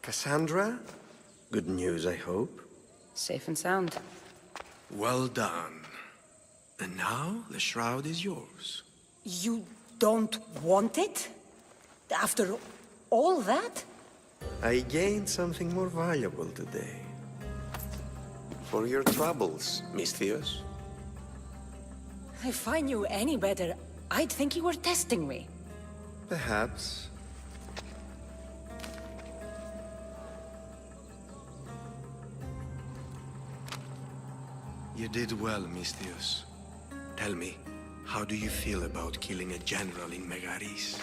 Cassandra? Good news, I hope. Safe and sound. Well done. And now the shroud is yours. You don't want it? After all that? I gained something more valuable today. For your troubles, Misthios. If I knew any better, I'd think you were testing me. Perhaps. You did well, Misthios. Tell me, how do you feel about killing a general in Megaris?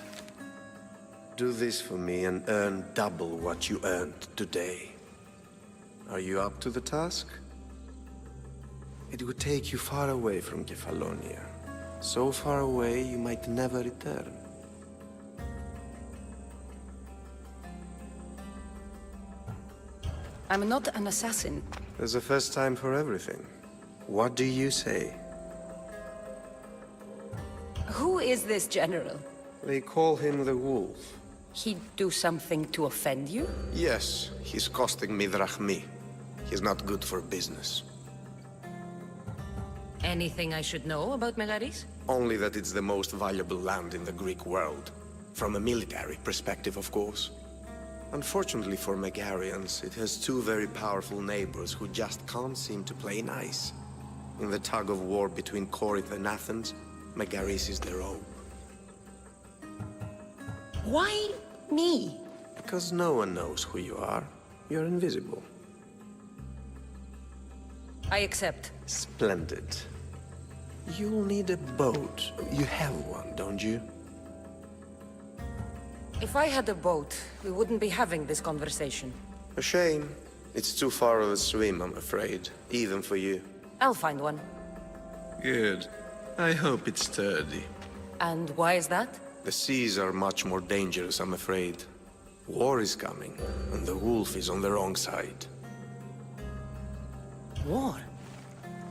Do this for me and earn double what you earned today. Are you up to the task? It would take you far away from Kefalonia. So far away you might never return. I'm not an assassin. There's a first time for everything. What do you say? Who is this general? They call him the Wolf. He'd do something to offend you? Yes, he's costing me drachmi. He's not good for business. Anything I should know about Megaris? Only that it's the most valuable land in the Greek world. From a military perspective, of course. Unfortunately for Megarians, it has two very powerful neighbors who just can't seem to play nice. In the tug-of-war between Corinth and Athens, Megaris is their own. Why me? Because no one knows who you are. You're invisible. I accept. Splendid. You'll need a boat. You have one, don't you? If I had a boat, we wouldn't be having this conversation. A shame. It's too far of a swim, I'm afraid. Even for you. I'll find one. Good. I hope it's sturdy. And why is that? The seas are much more dangerous, I'm afraid. War is coming, and the wolf is on the wrong side. War?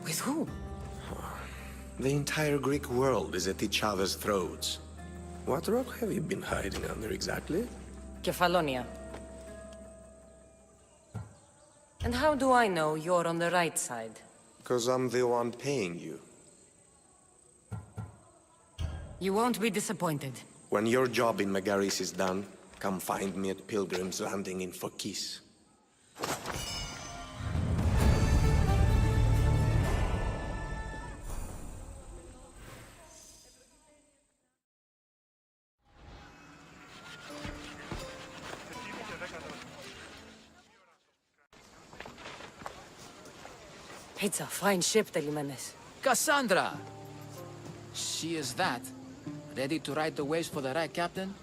With whom? The entire Greek world is at each other's throats. What rock have you been hiding under exactly? Kefalonia. And how do I know you're on the right side? Because I'm the one paying you. You won't be disappointed. When your job in Megaris is done, come find me at Pilgrim's Landing in Phokis. It's a fine ship, Telimenes. Cassandra! She is that. Ready to ride the waves for the right captain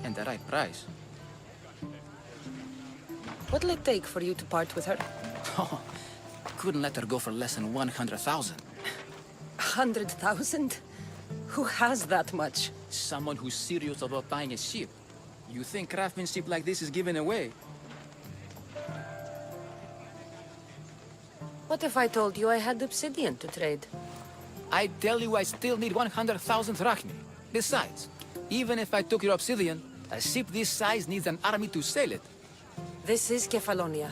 and the right price. What'll it take for you to part with her? Oh, couldn't let her go for less than 100,000. 100,000? Who has that much? Someone who's serious about buying a ship. You think craftsmanship like this is given away? What if I told you I had obsidian to trade? I tell you I still need 100,000 drachmi. Besides, even if I took your obsidian, a ship this size needs an army to sail it. This is Kefalonia.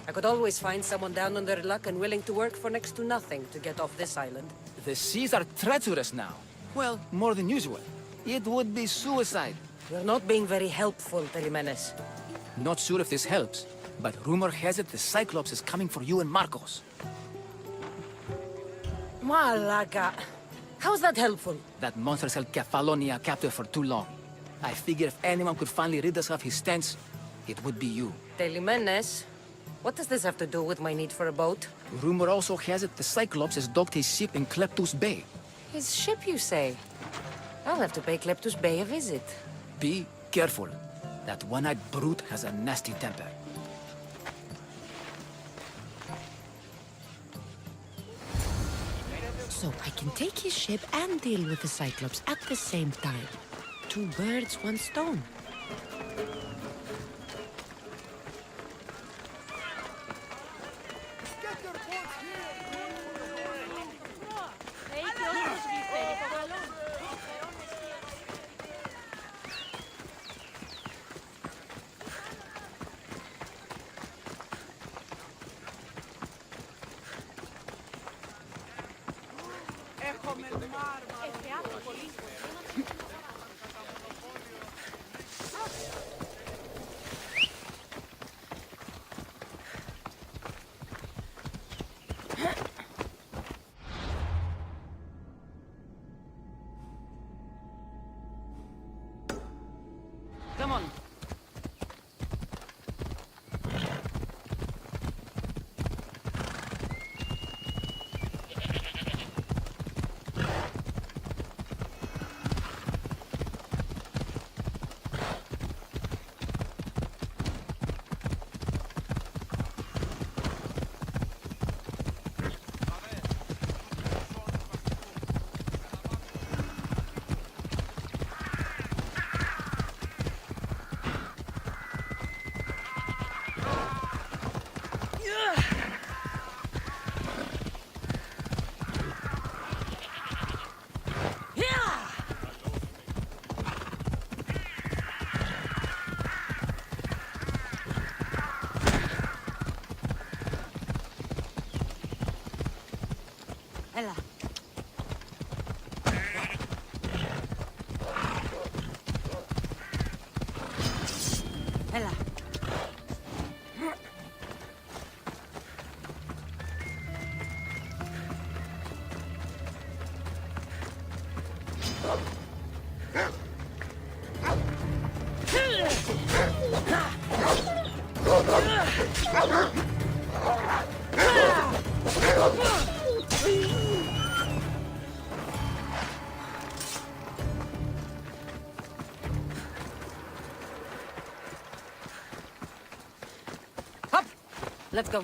I could always find someone down on their luck and willing to work for next to nothing to get off this island. The seas are treacherous now. Well, more than usual. It would be suicide. You're not being very helpful, Telimenes. Not sure if this helps, but rumor has it the Cyclops is coming for you and Marcos. Malaga. How's that helpful? That monster's held Kefalonia captive for too long. I figure if anyone could finally rid us of his stench, it would be you. Telimenes, what does this have to do with my need for a boat? Rumor also has it the Cyclops has docked his ship in Kleptus Bay. His ship, you say? I'll have to pay Kleptus Bay a visit. Be careful. That one-eyed brute has a nasty temper. So I can take his ship and deal with the Cyclops at the same time. Two birds, one stone. Come on. Ella. Ella. Hop! Let's go.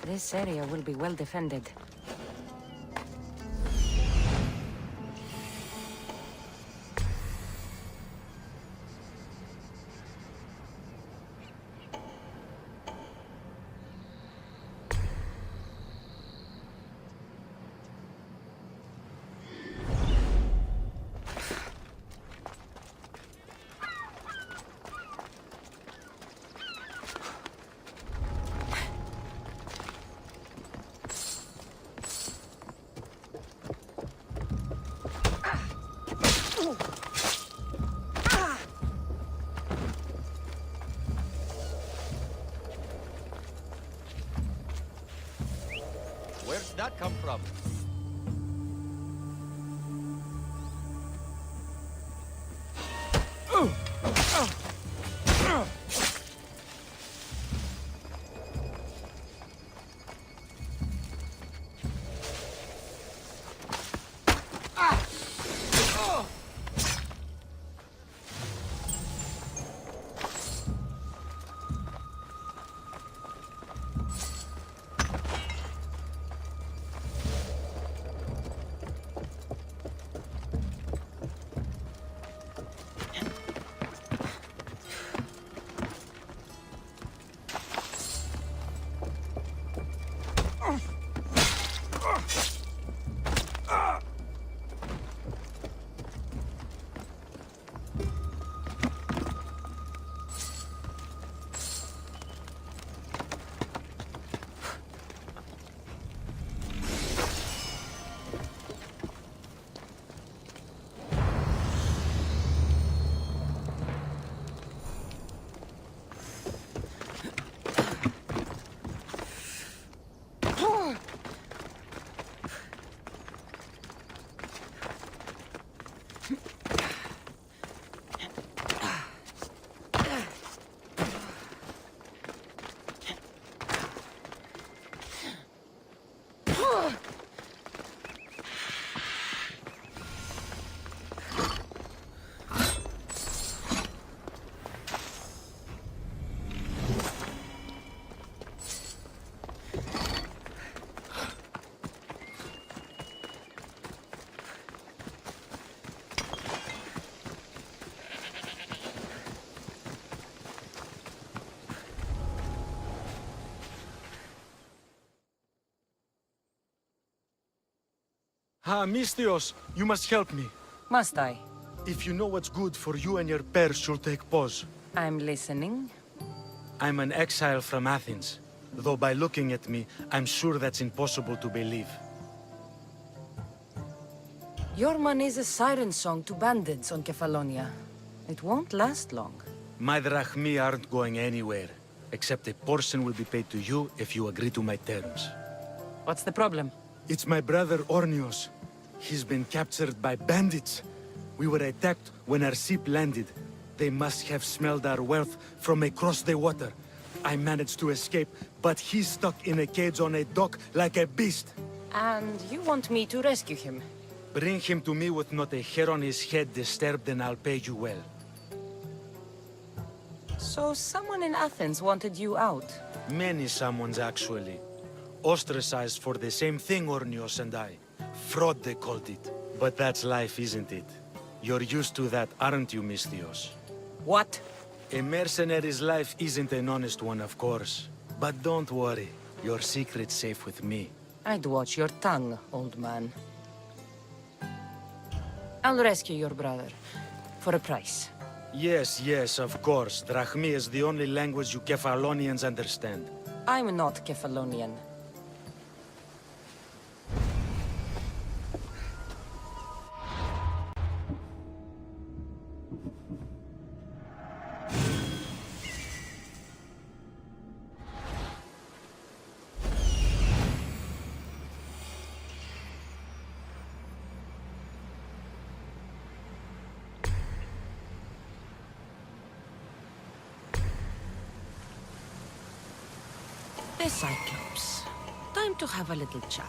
This area will be well defended. Where'd that come from? Ah, Mistios, you must help me. Must I? If you know what's good for you and your pairs, you'll take pause. I'm listening. I'm an exile from Athens. Though by looking at me, I'm sure that's impossible to believe. Your money's a siren song to bandits on Kefalonia. It won't last long. My drachmi aren't going anywhere. Except a portion will be paid to you if you agree to my terms. What's the problem? It's my brother Ornios. He's been captured by bandits. We were attacked when our ship landed. They must have smelled our wealth from across the water. I managed to escape, but he's stuck in a cage on a dock like a beast. And you want me to rescue him? Bring him to me with not a hair on his head disturbed and I'll pay you well. So someone in Athens wanted you out? Many someones, actually. Ostracized for the same thing, Ornios and I. Fraud, they called it. But that's life, isn't it? You're used to that, aren't you, Mistios? What? A mercenary's life isn't an honest one, of course. But don't worry. Your secret's safe with me. I'd watch your tongue, old man. I'll rescue your brother. For a price. Yes, yes, of course. Drachmi is the only language you Kefalonians understand. I'm not Kefalonian. The Cyclops. Time to have a little chat.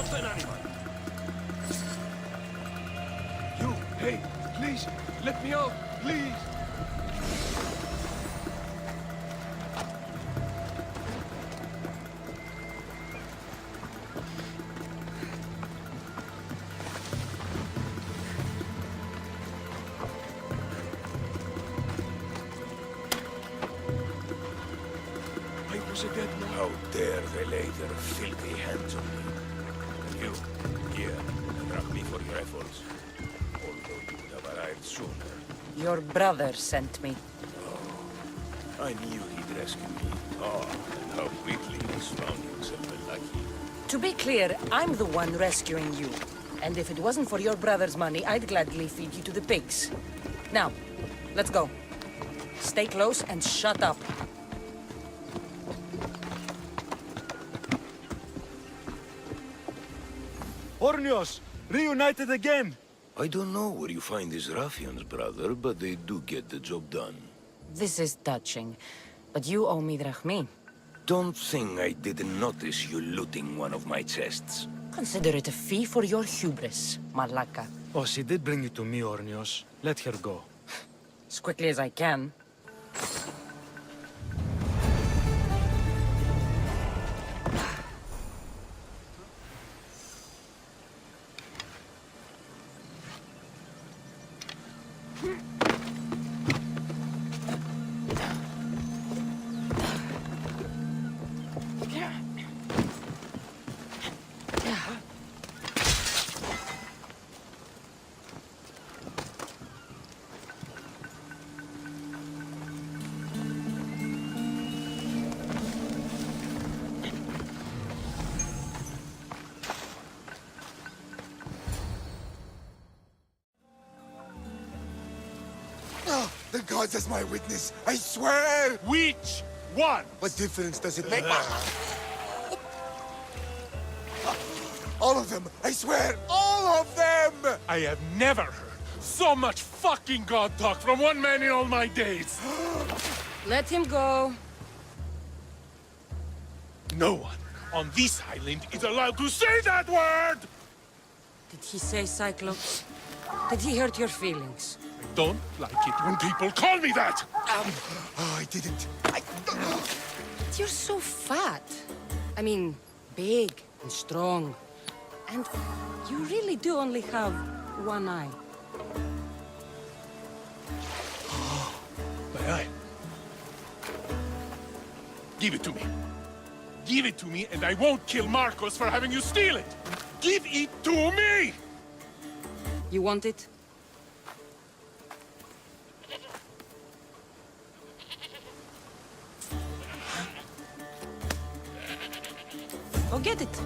Suelten, animal! You, hey, please, let me out, please! I was a dead man. How dare they lay their filthy hands on me? And you, here, thank me for your efforts. Although you would have arrived sooner. Your brother sent me. I knew he'd rescue me. Oh, and how quickly he's found himself lucky. To be clear, I'm the one rescuing you. And if it wasn't for your brother's money, I'd gladly feed you to the pigs. Now, let's go. Stay close and shut up. Ornios, reunited again! I don't know where you find these ruffians, brother, but they do get the job done. This is touching, but you owe me drachmi. Don't think I didn't notice you looting one of my chests. Consider it a fee for your hubris, Malaka. Oh, she did bring you to me, Ornios. Let her go. As quickly as I can. Oh, the gods as my witness, I swear! Which one? What difference does it make? All of them, I swear, all of them! I have never heard so much fucking god talk from one man in all my days. Let him go. No one on this island is allowed to say that word! Did he say Cyclops? Did he hurt your feelings? I don't like it when people call me that! Oh, I didn't. But you're so fat. I mean, big and strong. And you really do only have one eye. My eye. Give it to me. Give it to me, and I won't kill Marcos for having you steal it! Give it to me! You want it? Go get it.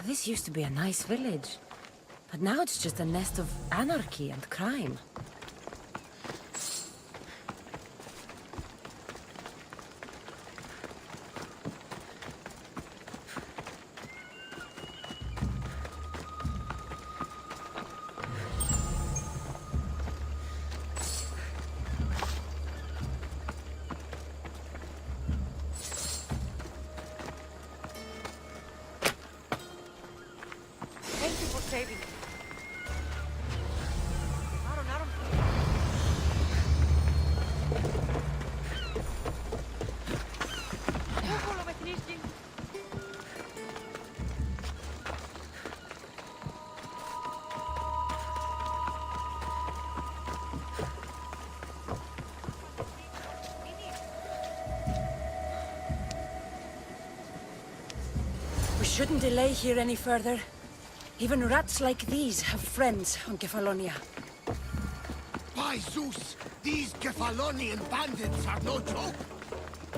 This used to be a nice village. But now it's just a nest of anarchy and crime. Thank you for saving me. We shouldn't delay here any further. Even rats like these have friends on Kefalonia. By Zeus, these Kefalonian bandits are no joke.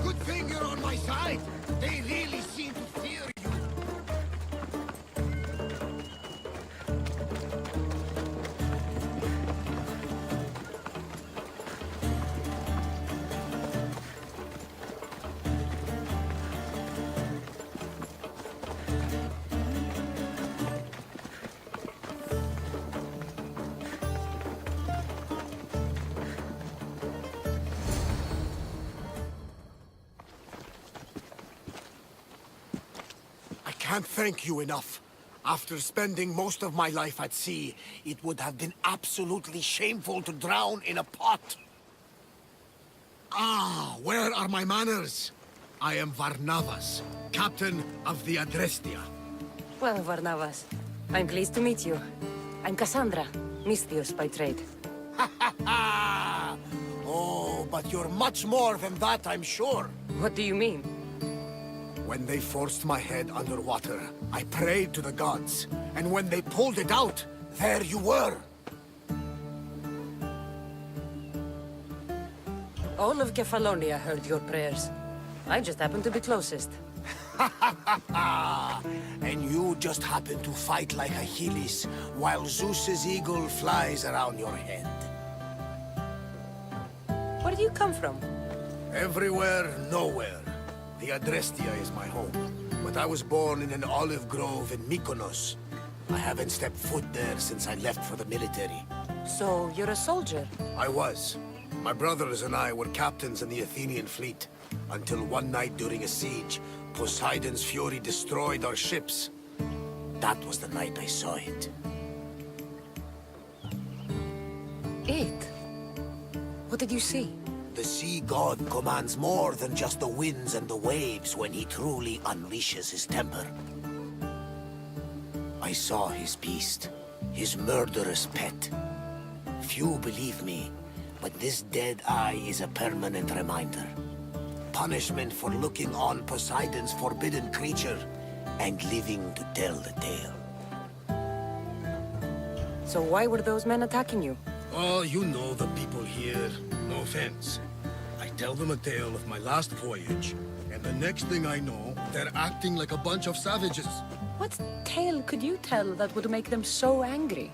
Good thing you're on my side. They really seem to fear you. I can't thank you enough. After spending most of my life at sea, it would have been absolutely shameful to drown in a pot. Ah, where are my manners? I am Varnavas, captain of the Adrestia. Well, Varnavas, I'm pleased to meet you. I'm Cassandra, Misthios by trade. Oh, but you're much more than that, I'm sure. What do you mean? When they forced my head underwater, I prayed to the gods. And when they pulled it out, there you were. All of Kefalonia heard your prayers. I just happened to be closest. And you just happen to fight like Achilles, while Zeus's eagle flies around your head. Where do you come from? Everywhere, nowhere. The Adrestia is my home, but I was born in an olive grove in Mykonos. I haven't stepped foot there since I left for the military. So, you're a soldier? I was. My brothers and I were captains in the Athenian fleet, until one night during a siege, Poseidon's fury destroyed our ships. That was the night I saw it. It? What did you see? The sea god commands more than just the winds and the waves when he truly unleashes his temper. I saw his beast, his murderous pet. Few believe me, but this dead eye is a permanent reminder. Punishment for looking on Poseidon's forbidden creature and living to tell the tale. So why were those men attacking you? Oh, you know the people here. No offense. I tell them a tale of my last voyage, and the next thing I know, they're acting like a bunch of savages. What tale could you tell that would make them so angry?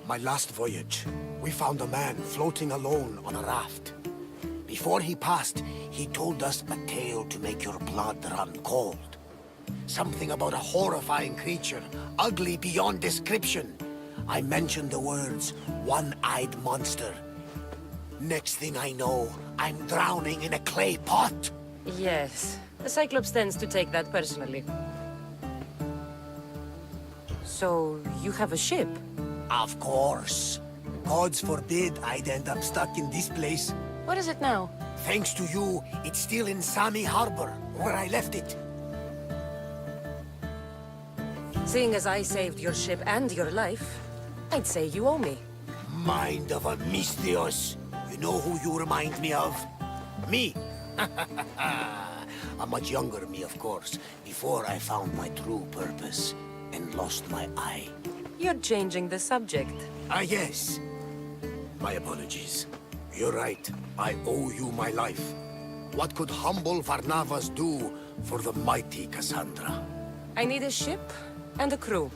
My last voyage, we found a man floating alone on a raft. Before he passed, he told us a tale to make your blood run cold. Something about a horrifying creature, ugly beyond description. I mentioned the words, one-eyed monster. Next thing I know, I'm drowning in a clay pot. Yes. The Cyclops tends to take that personally. So, you have a ship? Of course. Gods forbid I'd end up stuck in this place. What is it now? Thanks to you, it's still in Sami Harbor, where I left it. Seeing as I saved your ship and your life, I'd say you owe me. Mind of a Misthios. You know who you remind me of? Me. A much younger me, of course, before I found my true purpose and lost my eye. You're changing the subject. Ah, yes. My apologies. You're right. I owe you my life. What could humble Varnavas do for the mighty Cassandra? I need a ship And a crew.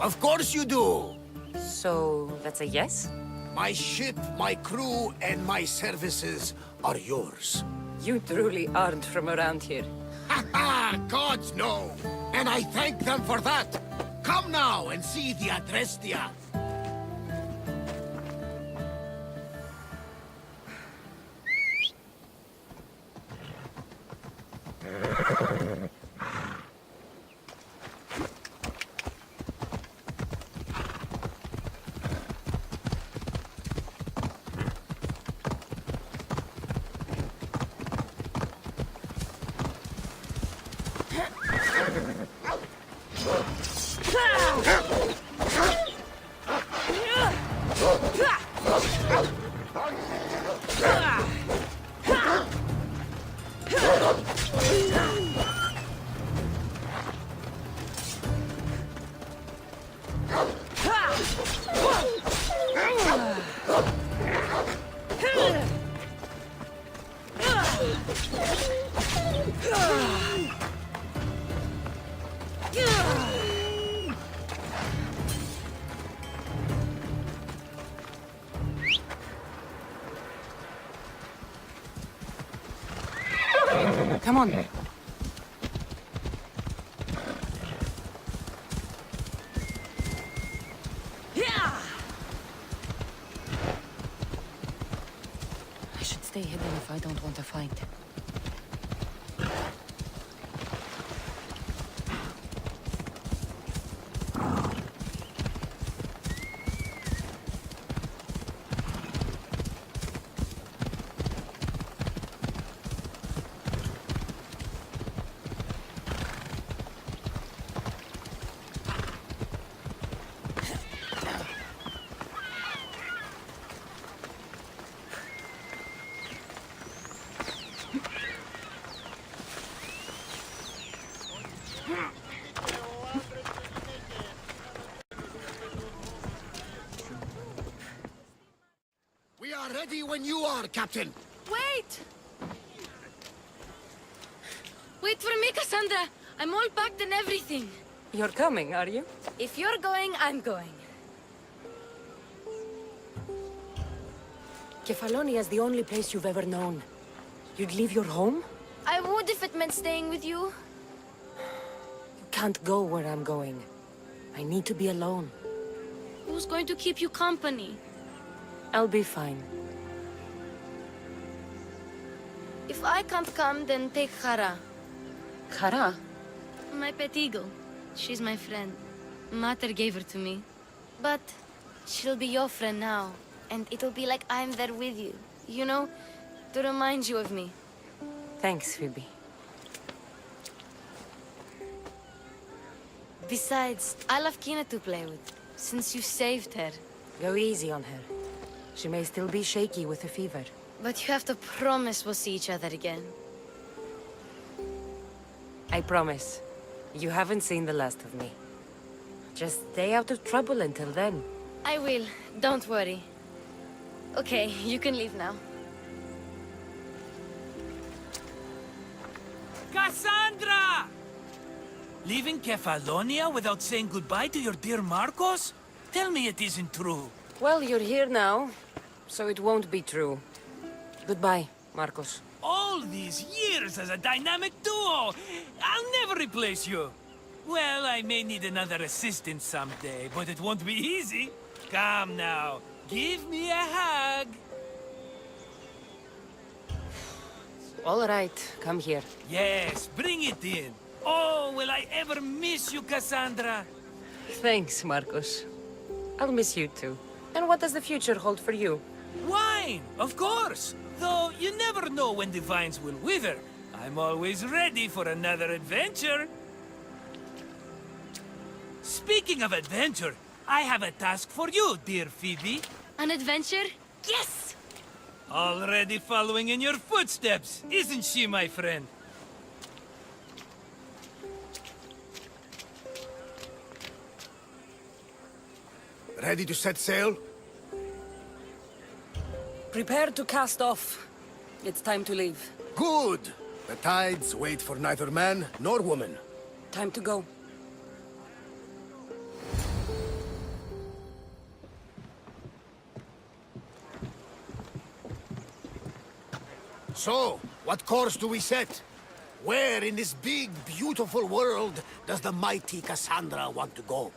Of course you do! So, that's a yes? My ship, my crew, and my services are yours. You truly aren't from around here. Ha ha! Gods no! And I thank them for that! Come now and see the Adrestia! Come on. I should stay hidden if I don't want to fight. We are ready when you are, Captain! Wait! Wait for me, Cassandra! I'm all packed and everything. You're coming, are you? If you're going, I'm going. Kefalonia is the only place you've ever known. You'd leave your home? I would if it meant staying with you. You can't go where I'm going. I need to be alone. Who's going to keep you company? I'll be fine. If I can't come, then take Hara. Kara? My pet eagle. She's my friend. Mater gave her to me. But she'll be your friend now. And it'll be like I'm there with you. You know, to remind you of me. Thanks, Phoebe. Besides, I'll have Kina to play with, since you saved her. Go easy on her. She may still be shaky with the fever. But you have to promise we'll see each other again. I promise. You haven't seen the last of me. Just stay out of trouble until then. I will. Don't worry. Okay, you can leave now. Cassandra! Leaving Kefalonia without saying goodbye to your dear Marcos? Tell me it isn't true. Well, you're here now, so it won't be true. Goodbye, Marcos. All these years as a dynamic duo! I'll never replace you! Well, I may need another assistant someday, but it won't be easy. Come now, give me a hug. All right, come here. Yes, bring it in. Oh, will I ever miss you, Cassandra? Thanks, Marcos. I'll miss you too. And what does the future hold for you? Wine, of course. Though you never know when the vines will wither. I'm always ready for another adventure. Speaking of adventure, I have a task for you, dear Phoebe. An adventure? Yes! Already following in your footsteps, isn't she, my friend? Ready to set sail? Prepare to cast off. It's time to leave. Good! The tides wait for neither man nor woman. Time to go. So, what course do we set? Where in this big, beautiful world does the mighty Cassandra want to go?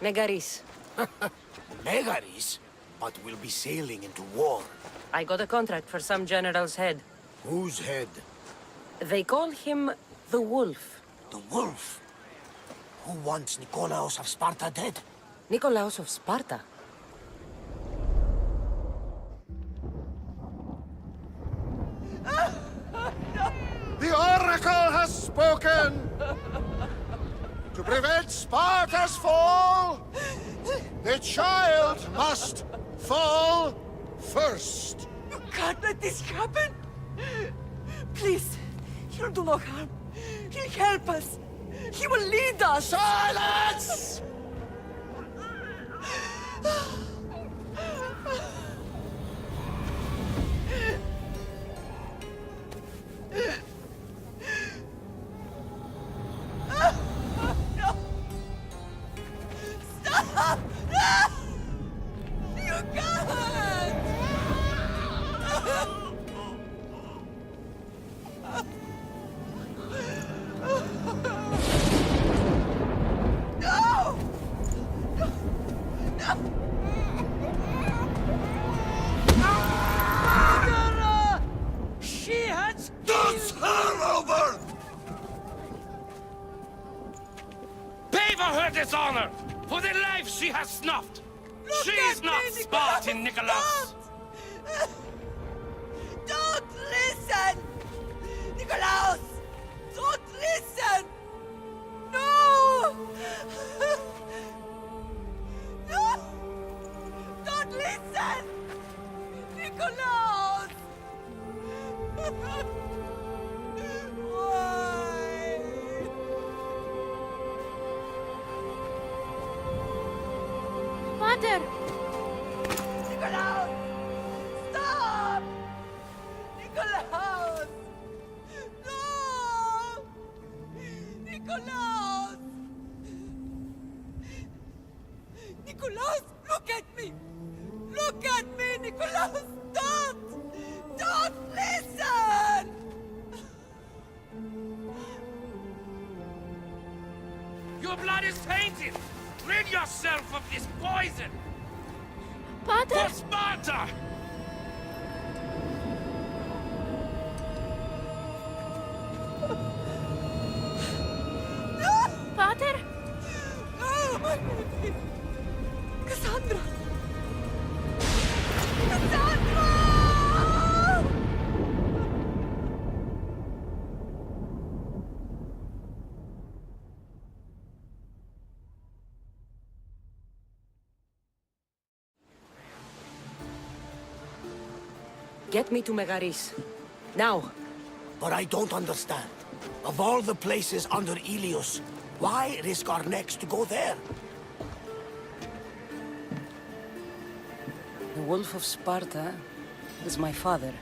Megaris. Megaris? But we'll be sailing into war. I got a contract for some general's head. Whose head? They call him the Wolf. The wolf? Who wants Nikolaos of Sparta dead? Nikolaos of Sparta. The Oracle has spoken! To prevent Sparta's fall, the child must fall first. You can't let this happen! Please, he'll do no harm. He'll help us. He will lead us! Silence! Stop! No! You can't! No! Mother! She has That's her over! Pay for her dishonor! For the life she has snuffed! She's at not me, Spartan, Nikolaos! Don't listen! Nikolaos! Don't listen! No! No! Don't listen! Nikolaos! Why? Mother! Nikolaos! Stop! Nikolaos! No! Nikolaos! Nikolaos, look at me! Look at me, Nikolaos! Don't! Don't listen! Your blood is tainted! Rid yourself of this poison! Pater! For Sparta! Pater! Oh, my baby! Cassandra! Cassandra! Get me to Megaris. Now. But I don't understand. Of all the places under Ilios, why risk our necks to go there? The Wolf of Sparta is my father.